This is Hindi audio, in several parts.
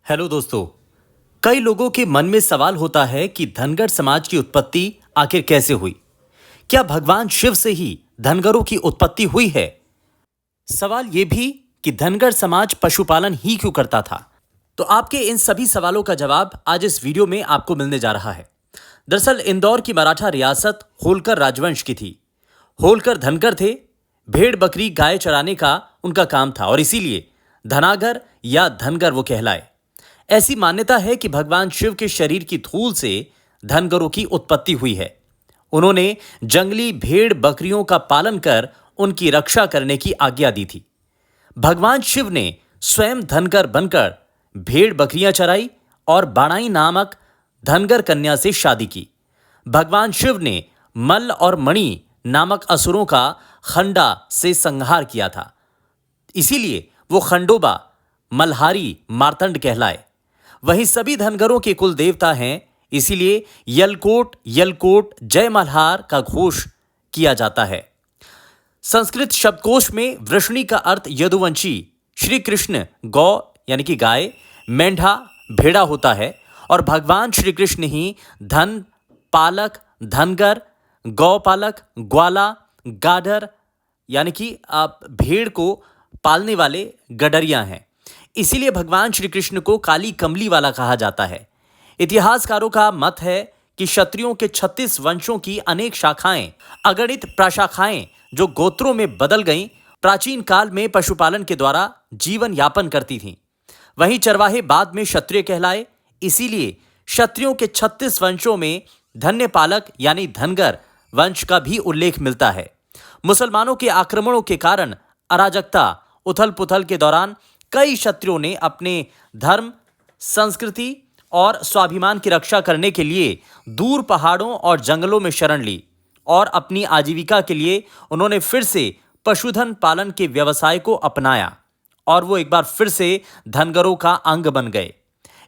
हेलो दोस्तों। कई लोगों के मन में सवाल होता है कि धनगर समाज की उत्पत्ति आखिर कैसे हुई। क्या भगवान शिव से ही धनगरों की उत्पत्ति हुई है? सवाल यह भी कि धनगर समाज पशुपालन ही क्यों करता था। तो आपके इन सभी सवालों का जवाब आज इस वीडियो में आपको मिलने जा रहा है। दरअसल इंदौर की मराठा रियासत होलकर राजवंश की थी। होलकर धनगर थे। भेड़ बकरी गाय चराने का उनका काम था और इसीलिए धनागर या धनगर वो कहलाए। ऐसी मान्यता है कि भगवान शिव के शरीर की धूल से धनगरों की उत्पत्ति हुई है। उन्होंने जंगली भेड़ बकरियों का पालन कर उनकी रक्षा करने की आज्ञा दी थी। भगवान शिव ने स्वयं धनगर बनकर भेड़ बकरियां चराई और बाणाई नामक धनगर कन्या से शादी की। भगवान शिव ने मल्ल और मणि नामक असुरों का खंडा से संहार किया था। इसीलिए वो खंडोबा मल्हारी मार्तंड कहलाए। वहीं सभी धनगरों के कुल देवता हैं, इसीलिए यलकोट यलकोट जय मल्हार का घोष किया जाता है। संस्कृत शब्दकोश में वृषणी का अर्थ यदुवंशी, श्री कृष्ण गौ यानी कि गाय, मेंढा भेड़ा होता है और भगवान श्री कृष्ण ही धन पालक, धनगर, गौपालक, ग्वाला, गाडर यानी कि आप भेड़ को पालने वाले गडरिया हैं। इसीलिए भगवान श्री कृष्ण को काली कमली वाला कहा जाता है। इतिहासकारों का मत है कि क्षत्रियों के 36 वंशों की अनेक शाखाएं, अगणित प्रशाखाएं जो गोत्रों में बदल गईं, प्राचीन काल में पशुपालन के द्वारा जीवन यापन करती थीं। वहीं चरवाहे बाद में क्षत्रिय कहलाए। इसीलिए क्षत्रियों के 36 वंशों में धन्य पालक यानी धनगर वंश का भी उल्लेख मिलता है। मुसलमानों के आक्रमणों के कारण अराजकता उथल पुथल के दौरान कई क्षत्रियों ने अपने धर्म, संस्कृति और स्वाभिमान की रक्षा करने के लिए दूर पहाड़ों और जंगलों में शरण ली और अपनी आजीविका के लिए उन्होंने फिर से पशुधन पालन के व्यवसाय को अपनाया और वो एक बार फिर से धनगरों का अंग बन गए।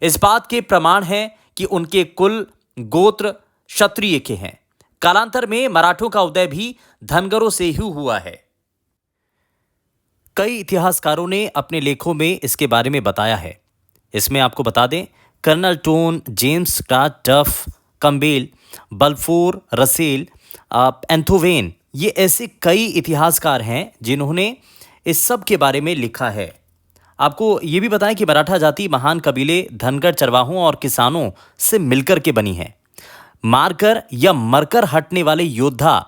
इस बात के प्रमाण हैं कि उनके कुल गोत्र क्षत्रिय के हैं। कालांतर में मराठों का उदय भी धनगरों से ही हुआ है। कई इतिहासकारों ने अपने लेखों में इसके बारे में बताया है। इसमें आपको बता दें, कर्नल टोन, जेम्स क्लार्क डफ, कंबेल, बल्फोर, रसेल, एंथोवेन, ये ऐसे कई इतिहासकार हैं जिन्होंने इस सब के बारे में लिखा है। आपको ये भी बताएं कि मराठा जाति महान कबीले धनगर चरवाहों और किसानों से मिलकर के बनी है। मारकर या मरकर हटने वाले योद्धा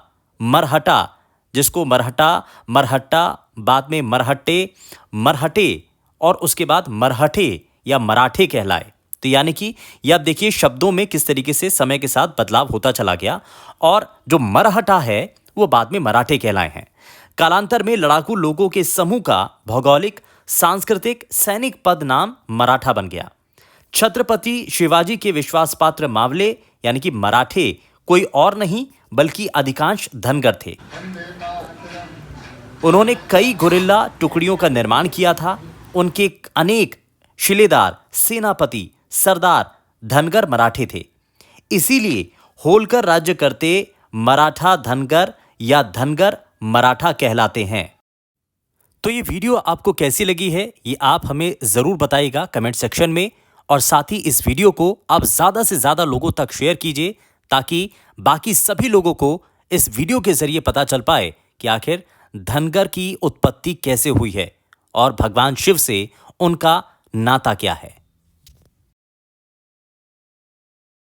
मरहटा, जिसको मरहटा, मरहट्टा, बाद में मरहट्टे, मरहटे और उसके बाद मरहठे या मराठे कहलाए। तो यानी कि ये आप देखिए शब्दों में किस तरीके से समय के साथ बदलाव होता चला गया और जो मरहटा है वो बाद में मराठे कहलाए हैं। कालांतर में लड़ाकू लोगों के समूह का भौगोलिक, सांस्कृतिक, सैनिक पद नाम मराठा बन गया। छत्रपति शिवाजी के विश्वास पात्र मावले यानी कि मराठे कोई और नहीं बल्कि अधिकांश धनगर थे। उन्होंने कई गुरिल्ला टुकड़ियों का निर्माण किया था। उनके अनेक शिलेदार, सेनापति, सरदार धनगर मराठे थे। इसीलिए होलकर राज्य करते मराठा धनगर या धनगर मराठा कहलाते हैं। तो ये वीडियो आपको कैसी लगी है ये आप हमें ज़रूर बताइएगा कमेंट सेक्शन में, और साथ ही इस वीडियो को आप ज़्यादा से ज़्यादा लोगों तक शेयर कीजिए ताकि बाकी सभी लोगों को इस वीडियो के जरिए पता चल पाए कि आखिर धनगर की उत्पत्ति कैसे हुई है और भगवान शिव से उनका नाता क्या है।